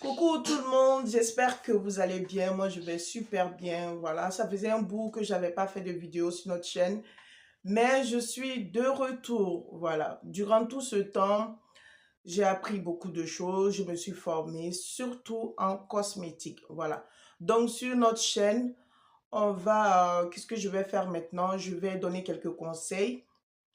Coucou tout le monde, j'espère que vous allez bien. Moi, je vais super bien. Voilà, ça faisait un bout que j'avais pas fait de vidéo sur notre chaîne, mais je suis de retour. Voilà, durant tout ce temps, j'ai appris beaucoup de choses. Je me suis formée, surtout en cosmétique. Voilà. Donc, sur notre chaîne, qu'est-ce que je vais faire maintenant? Je vais donner quelques conseils,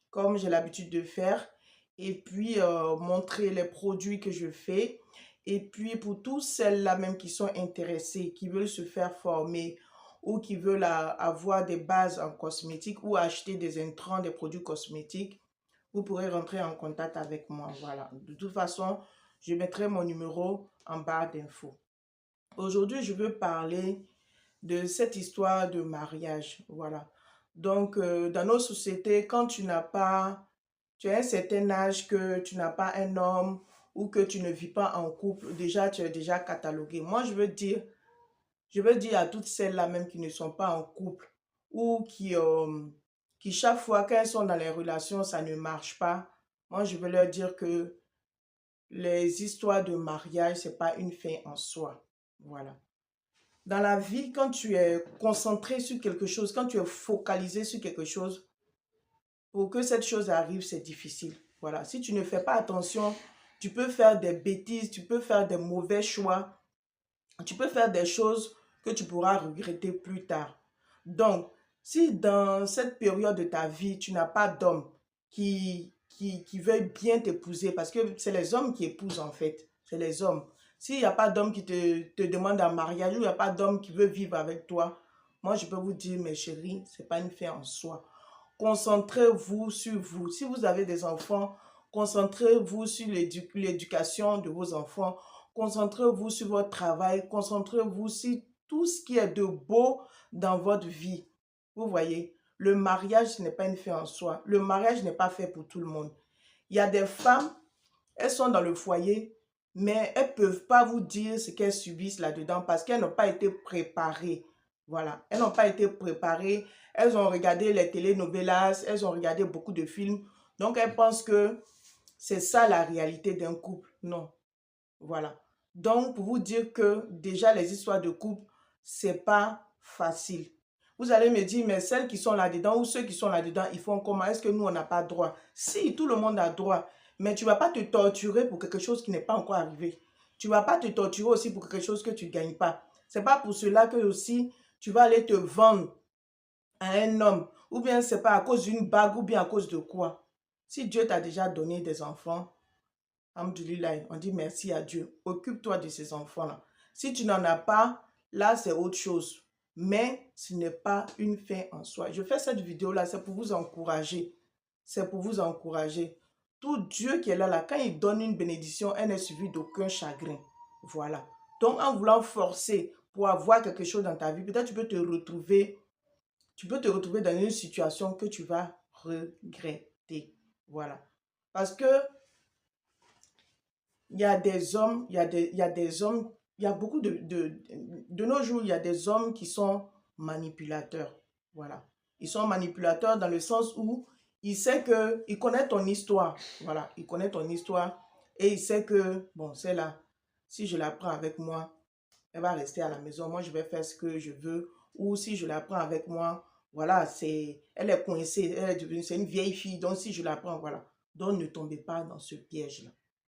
comme j'ai l'habitude de faire, et puis montrer les produits que je fais. Et puis pour tous celles-là même qui sont intéressées, qui veulent se faire former ou qui veulent avoir des bases en cosmétique ou acheter des intrants, des produits cosmétiques, vous pourrez rentrer en contact avec moi. Voilà. De toute façon, je mettrai mon numéro en barre d'infos. Aujourd'hui, je veux parler de cette histoire de mariage. Voilà. Donc, dans nos sociétés, quand tu as un certain âge, que tu n'as pas un homme ou que tu ne vis pas en couple, déjà, tu es déjà catalogué. Moi, je veux dire à toutes celles-là même qui ne sont pas en couple ou qui chaque fois qu'elles sont dans les relations, ça ne marche pas. Moi, je veux leur dire que les histoires de mariage, c'est pas une fin en soi. Voilà. Dans la vie, quand tu es concentré sur quelque chose, quand tu es focalisé sur quelque chose, pour que cette chose arrive, c'est difficile. Voilà. Si tu ne fais pas attention, tu peux faire des bêtises, tu peux faire des mauvais choix, tu peux faire des choses que tu pourras regretter plus tard. Donc, si dans cette période de ta vie, tu n'as pas d'homme qui veuille bien t'épouser, parce que c'est les hommes qui épousent en fait, c'est les hommes. S'il n'y a pas d'homme qui te demande un mariage ou il n'y a pas d'homme qui veut vivre avec toi, moi je peux vous dire, mes chéris, ce n'est pas une fin en soi. Concentrez-vous sur vous. Si vous avez des enfants, concentrez-vous sur l'éducation de vos enfants. Concentrez-vous sur votre travail. Concentrez-vous sur tout ce qui est de beau dans votre vie. Vous voyez, le mariage, ce n'est pas une fin en soi. Le mariage n'est pas fait pour tout le monde. Il y a des femmes, elles sont dans le foyer, mais elles ne peuvent pas vous dire ce qu'elles subissent là-dedans parce qu'elles n'ont pas été préparées. Voilà, elles n'ont pas été préparées. Elles ont regardé les telenovelas, elles ont regardé beaucoup de films. Donc, elles pensent que c'est ça la réalité d'un couple. Non, voilà. Donc, pour vous dire que déjà, les histoires de couple, c'est pas facile. Vous allez me dire, mais celles qui sont là-dedans ou ceux qui sont là-dedans, ils font comment? Est-ce que nous, on n'a pas droit? Si, tout le monde a droit. Mais tu ne vas pas te torturer pour quelque chose qui n'est pas encore arrivé. Tu ne vas pas te torturer aussi pour quelque chose que tu ne gagnes pas. Ce n'est pas pour cela que aussi, tu vas aller te vendre à un homme. Ou bien c'est pas à cause d'une bague ou bien à cause de quoi. Si Dieu t'a déjà donné des enfants, alhamdoulilah, on dit merci à Dieu. Occupe-toi de ces enfants-là. Si tu n'en as pas, là, c'est autre chose. Mais ce n'est pas une fin en soi. Je fais cette vidéo-là, c'est pour vous encourager. C'est pour vous encourager. Tout Dieu qui est là, quand il donne une bénédiction, elle n'est suivie d'aucun chagrin. Voilà. Donc, en voulant forcer pour avoir quelque chose dans ta vie, peut-être tu peux te retrouver dans une situation que tu vas regretter. Voilà. Parce que il y a des hommes, il y a des hommes, il y a beaucoup de nos jours, il y a des hommes qui sont manipulateurs. Voilà. Ils sont manipulateurs dans le sens où il sait que, il connaît ton histoire. Voilà. Il connaît ton histoire et il sait que, bon, c'est là. Si je la prends avec moi, elle va rester à la maison. Moi, je vais faire ce que je veux. Ou si je la prends avec moi, voilà, elle est coincée. Elle est devenue, c'est une vieille fille. Donc, si je la prends, voilà. Donc, ne tombez pas dans ce piège-là.